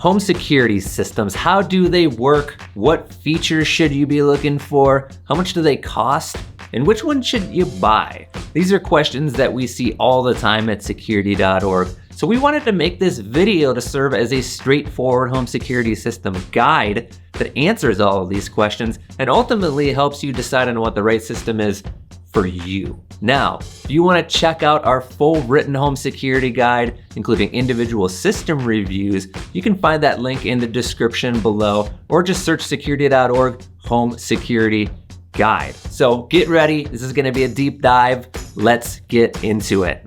Home security systems, how do they work? What features should you be looking for? How much do they cost? And which one should you buy? These are questions that we see all the time at Security.org. So we wanted to make this video to serve as a straightforward home security system guide that answers all of these questions and ultimately helps you decide on what the right system is for you. Now, if you want to check out our full written home security guide, including individual system reviews, you can find that link in the description below, or just search Security.org Home Security Guide. So get ready, this is going to be a deep dive. Let's get into it.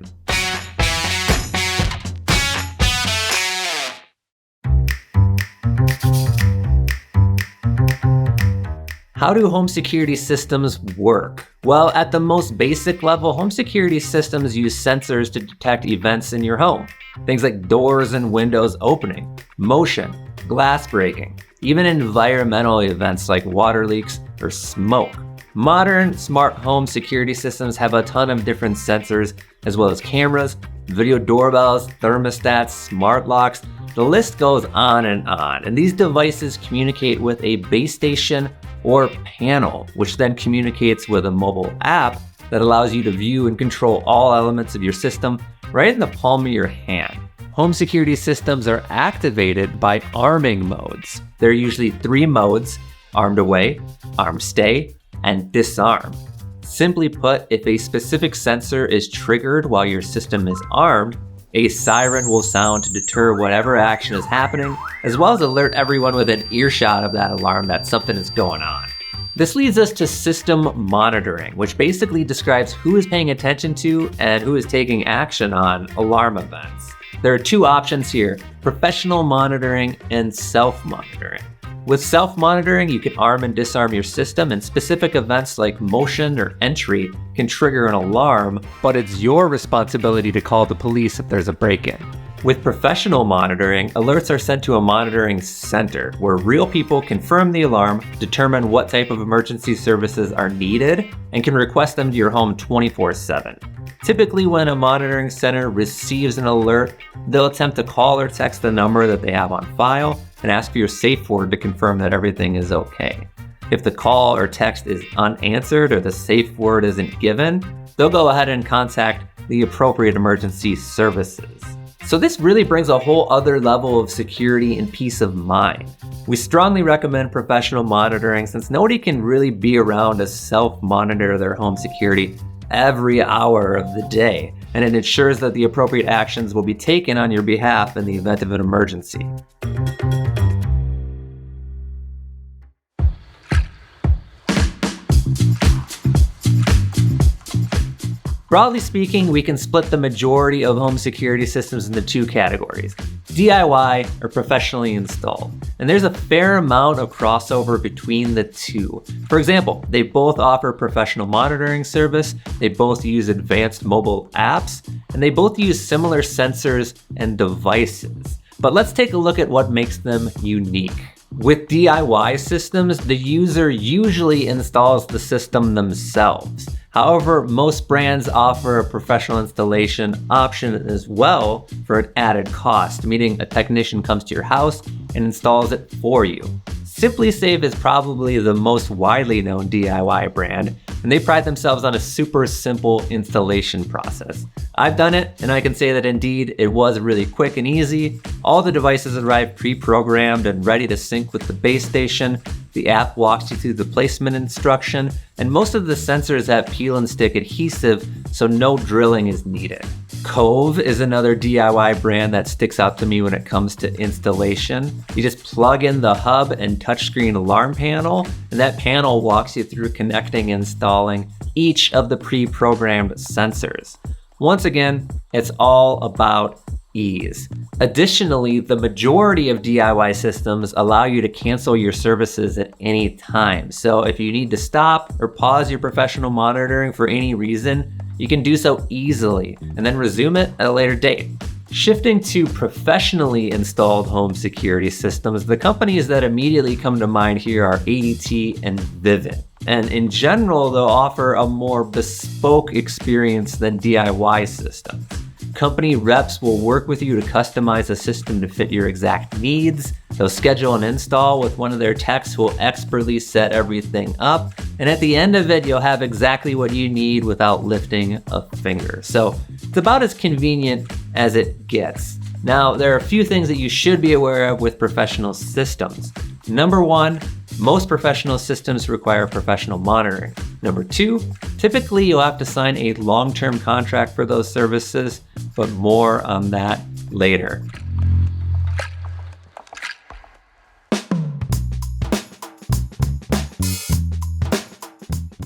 How do home security systems work? Well, at the most basic level, home security systems use sensors to detect events in your home. Things like doors and windows opening, motion, glass breaking, even environmental events like water leaks or smoke. Modern smart home security systems have a ton of different sensors, as well as cameras, video doorbells, thermostats, smart locks. The list goes on. And these devices communicate with a base station or panel, which then communicates with a mobile app that allows you to view and control all elements of your system right in the palm of your hand. Home security systems are activated by arming modes. There are usually 3 modes: armed away, armed stay, and disarm. Simply put, if a specific sensor is triggered while your system is armed, a siren will sound to deter whatever action is happening, as well as alert everyone within earshot of that alarm that something is going on. This leads us to system monitoring, which basically describes who is paying attention to and who is taking action on alarm events. There are 2 options here: professional monitoring and self-monitoring. With self-monitoring, you can arm and disarm your system, and specific events like motion or entry can trigger an alarm, but it's your responsibility to call the police if there's a break-in. With professional monitoring, alerts are sent to a monitoring center where real people confirm the alarm, determine what type of emergency services are needed, and can request them to your home 24/7. Typically, when a monitoring center receives an alert, they'll attempt to call or text the number that they have on file and ask for your safe word to confirm that everything is okay. If the call or text is unanswered or the safe word isn't given, they'll go ahead and contact the appropriate emergency services. So this really brings a whole other level of security and peace of mind. We strongly recommend professional monitoring since nobody can really be around to self-monitor their home security every hour of the day, and it ensures that the appropriate actions will be taken on your behalf in the event of an emergency. Broadly speaking, we can split the majority of home security systems into 2 categories: DIY or professionally installed. And there's a fair amount of crossover between the 2. For example, they both offer professional monitoring service, they both use advanced mobile apps, and they both use similar sensors and devices. But let's take a look at what makes them unique. With DIY systems, the user usually installs the system themselves. However, most brands offer a professional installation option as well for an added cost, meaning a technician comes to your house and installs it for you. SimpliSafe is probably the most widely known DIY brand, and they pride themselves on a super simple installation process. I've done it, and I can say that indeed it was really quick and easy. All the devices arrive pre-programmed and ready to sync with the base station. The app walks you through the placement instruction, and most of the sensors have peel and stick adhesive, so no drilling is needed. Cove is another DIY brand that sticks out to me when it comes to installation. You just plug in the hub and touchscreen alarm panel, and that panel walks you through connecting and installing each of the pre-programmed sensors. Once again, it's all about ease. Additionally, the majority of DIY systems allow you to cancel your services at any time. So if you need to stop or pause your professional monitoring for any reason, you can do so easily and then resume it at a later date. Shifting to professionally installed home security systems, the companies that immediately come to mind here are ADT and Vivint. And in general, they'll offer a more bespoke experience than DIY systems. Company reps will work with you to customize a system to fit your exact needs. They'll schedule an install with one of their techs who will expertly set everything up. And at the end of it, you'll have exactly what you need without lifting a finger. So it's about as convenient as it gets. Now, there are a few things that you should be aware of with professional systems. Number one, most professional systems require professional monitoring. Number two, typically you'll have to sign a long-term contract for those services, but more on that later.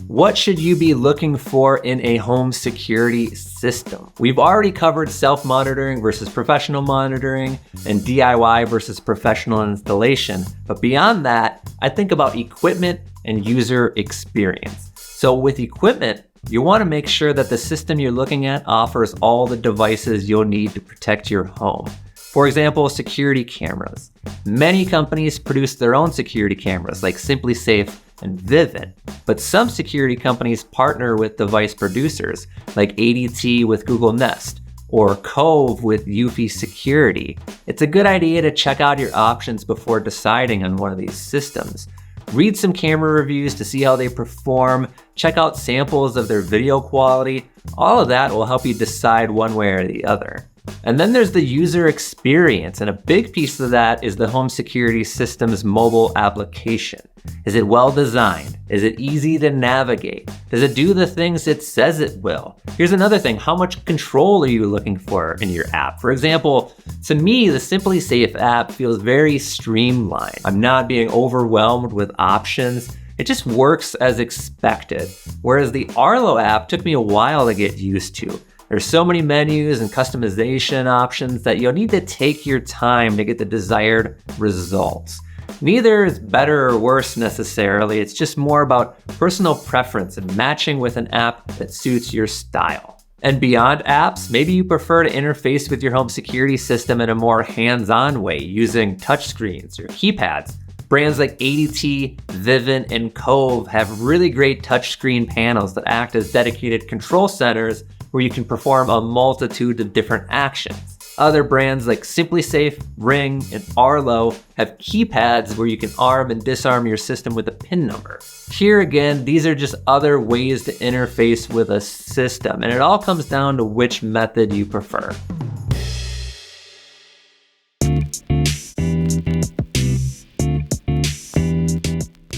What should you be looking for in a home security system? We've already covered self-monitoring versus professional monitoring and DIY versus professional installation. But beyond that, I think about equipment and user experience. So with equipment, you want to make sure that the system you're looking at offers all the devices you'll need to protect your home. For example, security cameras. Many companies produce their own security cameras like SimpliSafe and Vivint, but some security companies partner with device producers like ADT with Google Nest or Cove with Eufy Security. It's a good idea to check out your options before deciding on one of these systems. Read some camera reviews to see how they perform, check out samples of their video quality. All of that will help you decide one way or the other. And then there's the user experience, and a big piece of that is the home security system's mobile application. Is it well designed? Is it easy to navigate? Does it do the things it says it will? Here's another thing, how much control are you looking for in your app? For example, to me, the SimpliSafe app feels very streamlined. I'm not being overwhelmed with options. It just works as expected. Whereas the Arlo app took me a while to get used to. There's so many menus and customization options that you'll need to take your time to get the desired results. Neither is better or worse necessarily, it's just more about personal preference and matching with an app that suits your style. And beyond apps, maybe you prefer to interface with your home security system in a more hands-on way using touchscreens or keypads. Brands like ADT, Vivint, and Cove have really great touchscreen panels that act as dedicated control centers where you can perform a multitude of different actions. Other brands like SimpliSafe, Ring, and Arlo have keypads where you can arm and disarm your system with a PIN number. Here again, these are just other ways to interface with a system, and it all comes down to which method you prefer.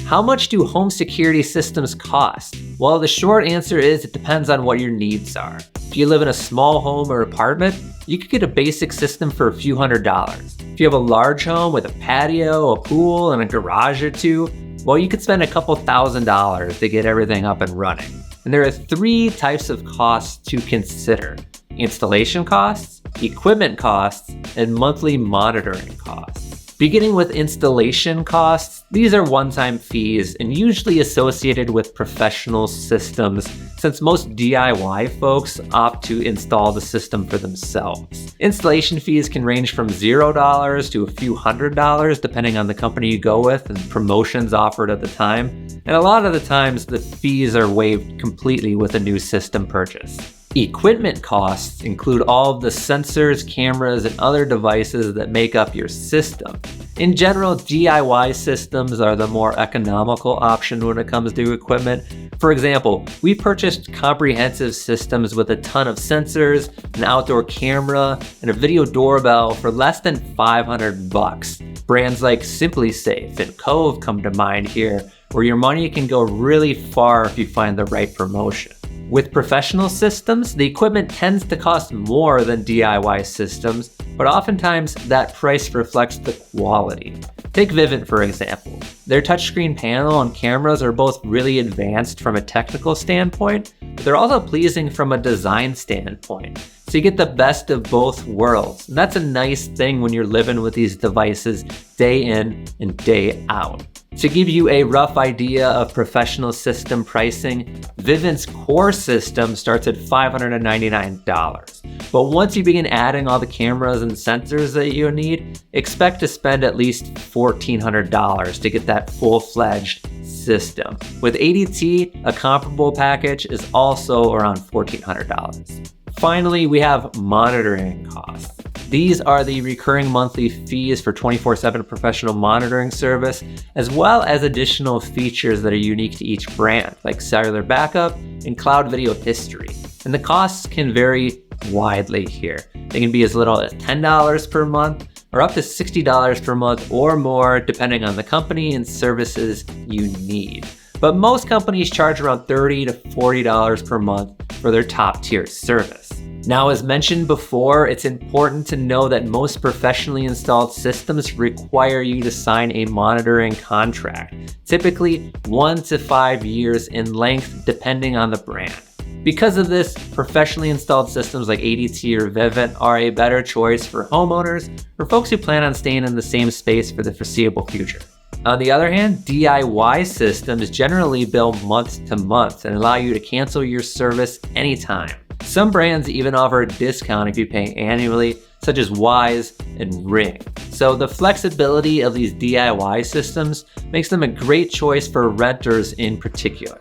How much do home security systems cost? Well, the short answer is it depends on what your needs are. If you live in a small home or apartment, you could get a basic system for a few $100s. If you have a large home with a patio, a pool, and a garage or two, well, you could spend a couple $1,000s to get everything up and running. And there are three types of costs to consider: installation costs, equipment costs, and monthly monitoring costs. Beginning with installation costs, these are one-time fees and usually associated with professional systems, since most DIY folks opt to install the system for themselves. Installation fees can range from $0 to a few $100s depending on the company you go with and promotions offered at the time. And a lot of the times the fees are waived completely with a new system purchase. Equipment costs include all of the sensors, cameras, and other devices that make up your system. In general, DIY systems are the more economical option when it comes to equipment. For example, we purchased comprehensive systems with a ton of sensors, an outdoor camera, and a video doorbell for less than $500. Brands like SimpliSafe and Cove come to mind here, where your money can go really far if you find the right promotion. With professional systems, the equipment tends to cost more than DIY systems, but oftentimes that price reflects the quality. Take Vivint for example. Their touchscreen panel and cameras are both really advanced from a technical standpoint, but they're also pleasing from a design standpoint. So you get the best of both worlds. And that's a nice thing when you're living with these devices day in and day out. To give you a rough idea of professional system pricing, Vivint's core system starts at $599. But once you begin adding all the cameras and sensors that you need, expect to spend at least $1,400 to get that full-fledged system. With ADT, a comparable package is also around $1,400. Finally, we have monitoring costs. These are the recurring monthly fees for 24/7 professional monitoring service, as well as additional features that are unique to each brand, like cellular backup and cloud video history. And the costs can vary widely here. They can be as little as $10 per month or up to $60 per month or more, depending on the company and services you need. But most companies charge around $30 to $40 per month for their top tier service. Now, as mentioned before, it's important to know that most professionally installed systems require you to sign a monitoring contract, typically 1 to 5 years in length, depending on the brand. Because of this, professionally installed systems like ADT or Vivint are a better choice for homeowners or folks who plan on staying in the same space for the foreseeable future. On the other hand, DIY systems generally bill month to month and allow you to cancel your service anytime. Some brands even offer a discount if you pay annually, such as Wise and Ring. So the flexibility of these DIY systems makes them a great choice for renters in particular.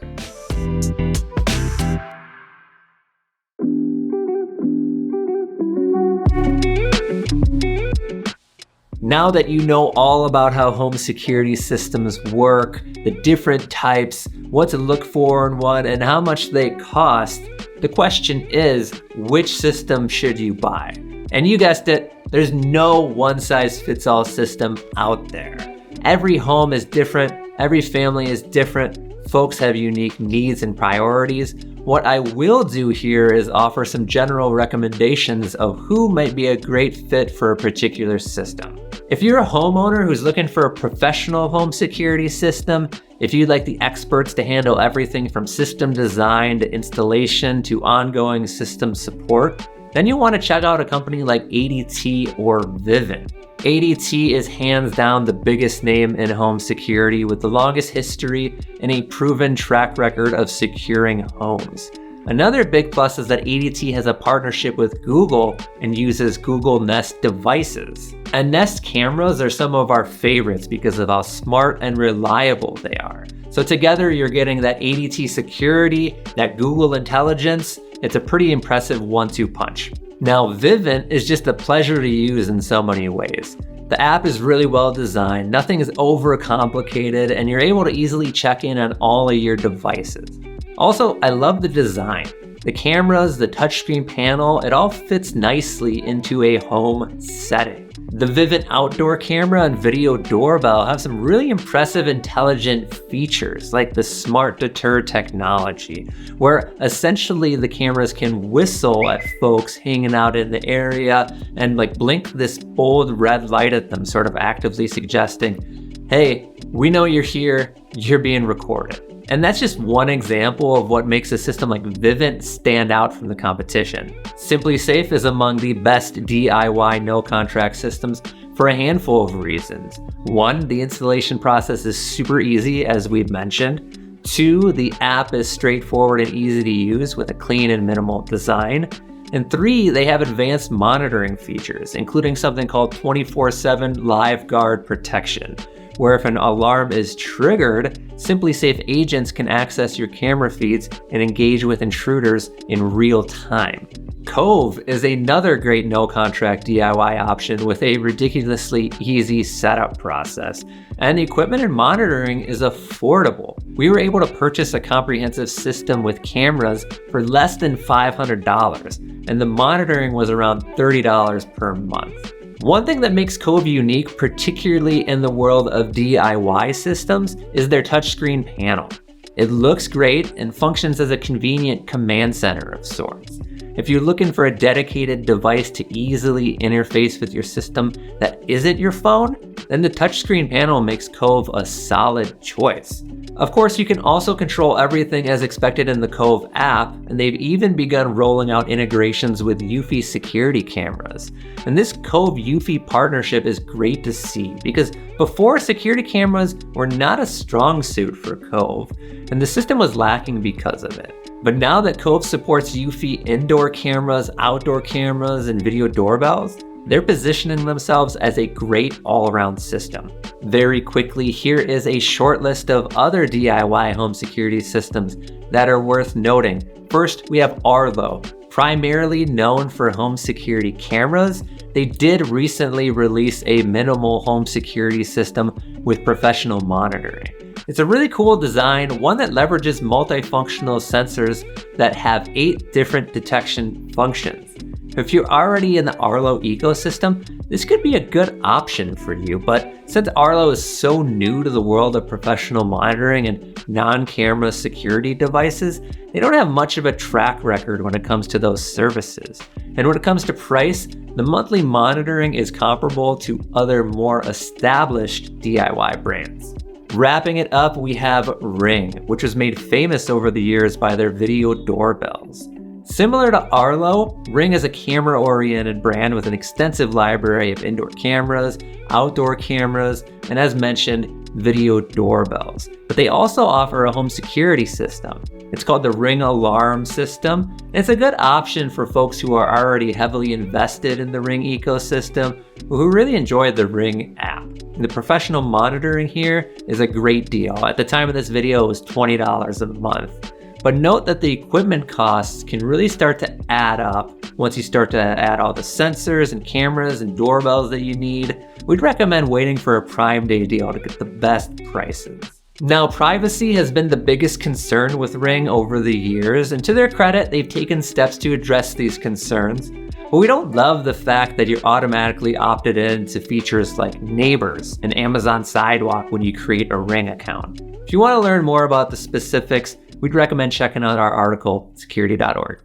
Now that you know all about how home security systems work, the different types, what to look for in one, and how much they cost, the question is, which system should you buy? And you guessed it, there's no one-size-fits-all system out there. Every home is different, every family is different, folks have unique needs and priorities. What I will do here is offer some general recommendations of who might be a great fit for a particular system. If you're a homeowner who's looking for a professional home security system, if you'd like the experts to handle everything from system design to installation to ongoing system support, then you'll want to check out a company like ADT or Vivint. ADT is hands down the biggest name in home security with the longest history and a proven track record of securing homes. Another big plus is that ADT has a partnership with Google and uses Google Nest devices. And Nest cameras are some of our favorites because of how smart and reliable they are. So together you're getting that ADT security, that Google intelligence. It's a pretty impressive 1-2 punch. Now, Vivint is just a pleasure to use in so many ways. The app is really well designed, nothing is overcomplicated, and you're able to easily check in on all of your devices. Also, I love the design. The cameras, the touchscreen panel, it all fits nicely into a home setting. The Vivint outdoor camera and video doorbell have some really impressive intelligent features like the smart deter technology, where essentially the cameras can whistle at folks hanging out in the area and blink this bold red light at them, sort of actively suggesting, hey, we know you're here, you're being recorded. And that's just one example of what makes a system like Vivint stand out from the competition. SimpliSafe is among the best DIY no-contract systems for a handful of reasons. 1, the installation process is super easy, as we've mentioned. 2, the app is straightforward and easy to use with a clean and minimal design. And 3, they have advanced monitoring features, including something called 24/7 Live Guard Protection, where if an alarm is triggered, SimpliSafe agents can access your camera feeds and engage with intruders in real time. Cove is another great no-contract DIY option with a ridiculously easy setup process. And the equipment and monitoring is affordable. We were able to purchase a comprehensive system with cameras for less than $500, and the monitoring was around $30 per month. One thing that makes Cove unique, particularly in the world of DIY systems, is their touchscreen panel. It looks great and functions as a convenient command center of sorts. If you're looking for a dedicated device to easily interface with your system that isn't your phone, then the touchscreen panel makes Cove a solid choice. Of course, you can also control everything as expected in the Cove app, and they've even begun rolling out integrations with Eufy security cameras. And this Cove Eufy partnership is great to see because before, security cameras were not a strong suit for Cove, and the system was lacking because of it. But now that Cove supports Eufy indoor cameras, outdoor cameras, and video doorbells, they're positioning themselves as a great all-around system. Very quickly, here is a short list of other DIY home security systems that are worth noting. First, we have Arlo, Primarily known for home security cameras, they did recently release a minimal home security system with professional monitoring. It's a really cool design, one that leverages multifunctional sensors that have 8 different detection functions. If you're already in the Arlo ecosystem, this could be a good option for you, but since Arlo is so new to the world of professional monitoring and non-camera security devices, they don't have much of a track record when it comes to those services. And when it comes to price, the monthly monitoring is comparable to other more established DIY brands. Wrapping it up, we have Ring, which was made famous over the years by their video doorbells. Similar to Arlo, Ring is a camera-oriented brand with an extensive library of indoor cameras, outdoor cameras, and as mentioned, video doorbells. But they also offer a home security system. It's called the Ring Alarm System, and it's a good option for folks who are already heavily invested in the Ring ecosystem, who really enjoy the Ring app. The professional monitoring here is a great deal. At the time of this video, it was $20 a month. But note that the equipment costs can really start to add up once you start to add all the sensors and cameras and doorbells that you need. We'd recommend waiting for a Prime Day deal to get the best prices. Now, privacy has been the biggest concern with Ring over the years, and to their credit, they've taken steps to address these concerns. But we don't love the fact that you're automatically opted in to features like Neighbors and Amazon Sidewalk when you create a Ring account. If you want to learn more about the specifics, we'd recommend checking out our article, Security.org.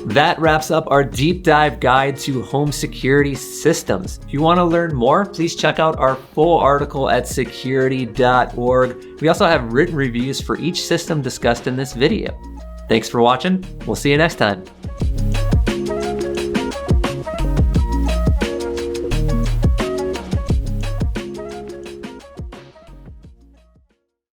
That wraps up our deep dive guide to home security systems. If you want to learn more, please check out our full article at Security.org. We also have written reviews for each system discussed in this video. Thanks for watching. We'll see you next time.